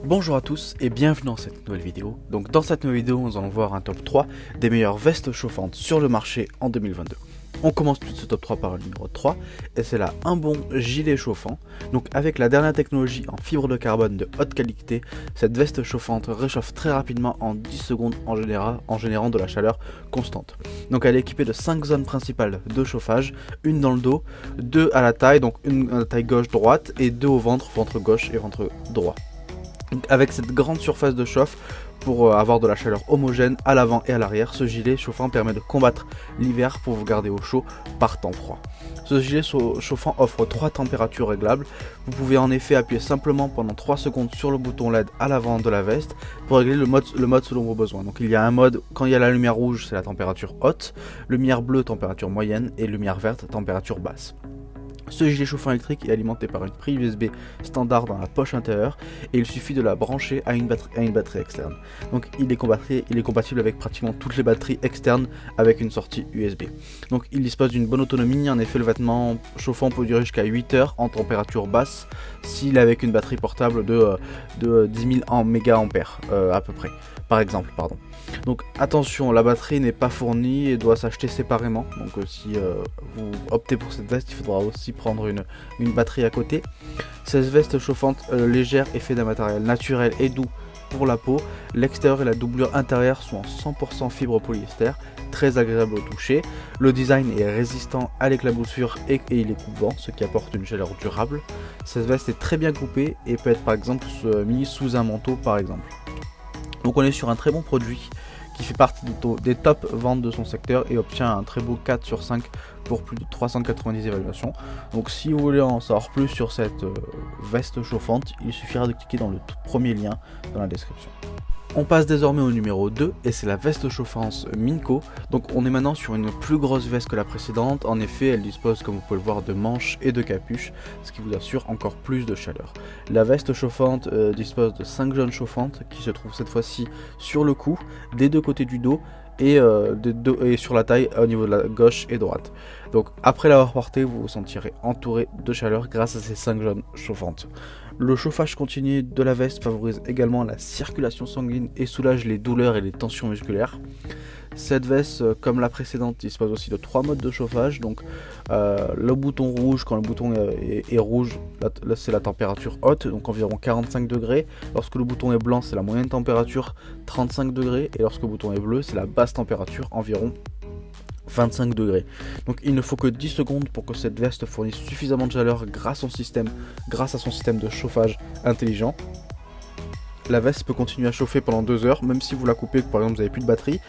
Bonjour à tous et bienvenue dans cette nouvelle vidéo. Donc dans cette nouvelle vidéo, nous allons voir un top 3 des meilleures vestes chauffantes sur le marché en 2022. On commence tout de ce top 3 par le numéro 3 et c'est là un bon gilet chauffant. Donc avec la dernière technologie en fibre de carbone de haute qualité, cette veste chauffante réchauffe très rapidement en 10 secondes en générant de la chaleur constante. Donc elle est équipée de 5 zones principales de chauffage, une dans le dos, 2 à la taille, donc une à la taille gauche-droite et 2 au ventre, ventre gauche et ventre droit. Donc avec cette grande surface de chauffe, pour avoir de la chaleur homogène à l'avant et à l'arrière, ce gilet chauffant permet de combattre l'hiver pour vous garder au chaud par temps froid. Ce gilet chauffant offre 3 températures réglables. Vous pouvez en effet appuyer simplement pendant 3 secondes sur le bouton LED à l'avant de la veste pour régler le mode selon vos besoins. Donc il y a un mode, quand il y a la lumière rouge, c'est la température haute, lumière bleue, température moyenne et lumière verte, température basse. Ce gilet chauffant électrique est alimenté par une prise USB standard dans la poche intérieure et il suffit de la brancher à une batterie externe. Donc il est compatible avec pratiquement toutes les batteries externes avec une sortie USB. Donc il dispose d'une bonne autonomie, en effet le vêtement chauffant peut durer jusqu'à 8 heures en température basse s'il est avec une batterie portable de 10 000 mAh à peu près, par exemple. Donc attention, la batterie n'est pas fournie et doit s'acheter séparément. Donc si vous optez pour cette veste, il faudra aussi prendre une batterie à côté. Cette veste chauffante légère est faite d'un matériel naturel et doux pour la peau. L'extérieur et la doublure intérieure sont en 100% fibre polyester, très agréable au toucher. Le design est résistant à l'éclaboussure et il est coupe-vent, ce qui apporte une chaleur durable. Cette veste est très bien coupée et peut être par exemple mise sous un manteau par exemple. Donc on est sur un très bon produit qui fait partie des top ventes de son secteur et obtient un très beau 4 sur 5 pour plus de 390 évaluations. Donc si vous voulez en savoir plus sur cette veste chauffante, il suffira de cliquer dans le tout premier lien dans la description. On passe désormais au numéro 2 et c'est la veste chauffante Minco. Donc on est maintenant sur une plus grosse veste que la précédente. En effet, elle dispose, comme vous pouvez le voir, de manches et de capuches, ce qui vous assure encore plus de chaleur. La veste chauffante dispose de 5 zones chauffantes qui se trouvent cette fois-ci sur le cou, des deux côtés du dos et sur la taille au niveau de la gauche et droite. Donc après l'avoir porté, vous vous sentirez entouré de chaleur grâce à ces 5 zones chauffantes. Le chauffage continu de la veste favorise également la circulation sanguine et soulage les douleurs et les tensions musculaires. Cette veste, comme la précédente, dispose aussi de 3 modes de chauffage. Donc le bouton rouge, quand le bouton est rouge, là c'est la température haute, donc environ 45 degrés. Lorsque le bouton est blanc, c'est la moyenne température, 35 degrés. Et lorsque le bouton est bleu, c'est la basse température, environ 25 degrés. Donc il ne faut que 10 secondes pour que cette veste fournisse suffisamment de chaleur grâce à son système de chauffage intelligent. La veste peut continuer à chauffer pendant 2 heures, même si vous la coupez, que par exemple vous n'avez plus de batterie,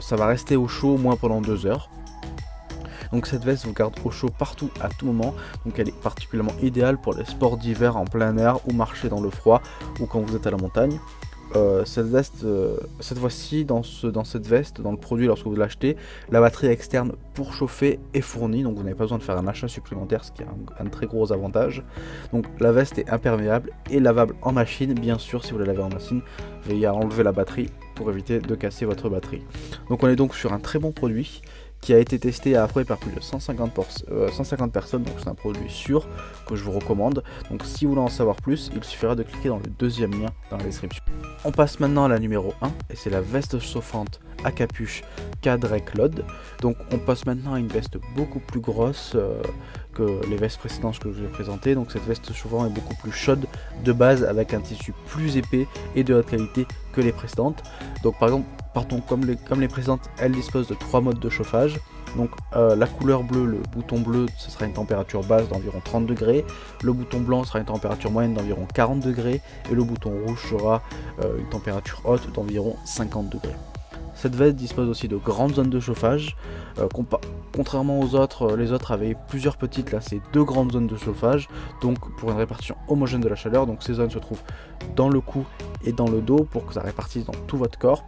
ça va rester au chaud au moins pendant 2 heures. Donc cette veste vous garde au chaud partout à tout moment, donc elle est particulièrement idéale pour les sports d'hiver en plein air ou marcher dans le froid ou quand vous êtes à la montagne. Cette veste, cette fois-ci, dans cette veste, dans le produit lorsque vous l'achetez, la batterie externe pour chauffer est fournie, donc vous n'avez pas besoin de faire un achat supplémentaire, ce qui est un très gros avantage. Donc la veste est imperméable et lavable en machine, bien sûr si vous la lavez en machine, veillez à enlever la batterie pour éviter de casser votre batterie. Donc on est donc sur un très bon produit qui a été testé après par plus de 150 personnes, donc c'est un produit sûr que je vous recommande. Donc si vous voulez en savoir plus, il suffira de cliquer dans le deuxième lien dans la description. On passe maintenant à la numéro 1 et c'est la veste chauffante à capuche Cadre Claude. Donc on passe maintenant à une veste beaucoup plus grosse que les vestes précédentes que je vous ai présentées. Donc cette veste chauffante est beaucoup plus chaude de base avec un tissu plus épais et de haute qualité que les précédentes. Donc par exemple, comme les précédentes, elle dispose de 3 modes de chauffage. Donc la couleur bleue, le bouton bleu, ce sera une température basse d'environ 30 degrés. Le bouton blanc sera une température moyenne d'environ 40 degrés. Et le bouton rouge sera une température haute d'environ 50 degrés. Cette veste dispose aussi de grandes zones de chauffage. Contrairement aux autres, les autres avaient plusieurs petites, là c'est 2 grandes zones de chauffage. Donc pour une répartition homogène de la chaleur. Donc ces zones se trouvent dans le cou et dans le dos pour que ça répartisse dans tout votre corps.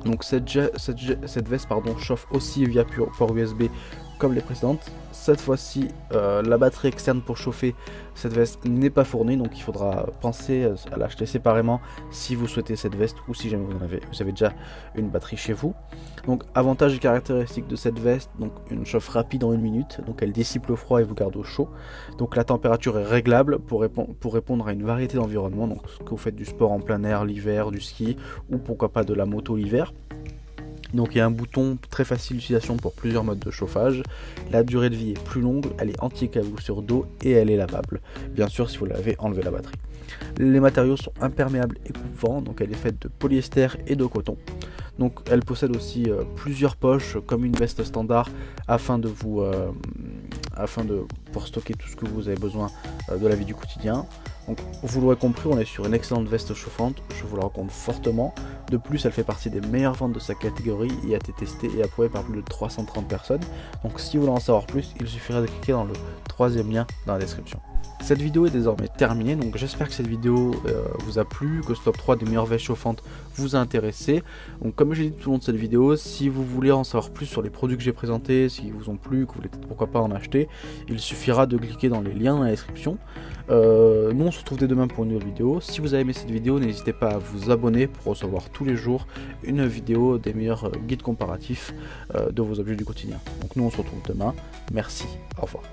Donc cette veste chauffe aussi via port USB comme les précédentes. Cette fois-ci, la batterie externe pour chauffer cette veste n'est pas fournie, donc il faudra penser à l'acheter séparément si vous souhaitez cette veste ou si jamais vous avez déjà une batterie chez vous. Donc avantages et caractéristiques de cette veste, donc une chauffe rapide en 1 minute, donc elle dissipe le froid et vous garde au chaud. Donc la température est réglable pour répondre à une variété d'environnements, donc que vous faites du sport en plein air l'hiver, du ski ou pourquoi pas de la moto l'hiver. Donc il y a un bouton très facile d'utilisation pour plusieurs modes de chauffage. La durée de vie est plus longue, elle est anti-cailloux sur dos et elle est lavable. Bien sûr si vous l'avez enlevé la batterie. Les matériaux sont imperméables et coupe-vent, donc elle est faite de polyester et de coton. Donc elle possède aussi plusieurs poches comme une veste standard pour stocker tout ce que vous avez besoin de la vie du quotidien. Donc vous l'aurez compris, on est sur une excellente veste chauffante, je vous la recommande fortement. De plus, elle fait partie des meilleures ventes de sa catégorie et a été testée et approuvée par plus de 330 personnes. Donc si vous voulez en savoir plus, il suffira de cliquer dans le 3e lien dans la description. Cette vidéo est désormais terminée, donc j'espère que cette vidéo vous a plu, que ce top 3 des meilleures vestes chauffantes vous a intéressé. Donc comme j'ai dit tout au long de cette vidéo, si vous voulez en savoir plus sur les produits que j'ai présentés, s'ils vous ont plu, que vous voulez pourquoi pas en acheter, il suffira de cliquer dans les liens dans la description. Nous on se retrouve dès demain pour une nouvelle vidéo. Si vous avez aimé cette vidéo, n'hésitez pas à vous abonner pour recevoir tous les jours une vidéo des meilleurs guides comparatifs de vos objets du quotidien. Donc nous on se retrouve demain, merci, au revoir.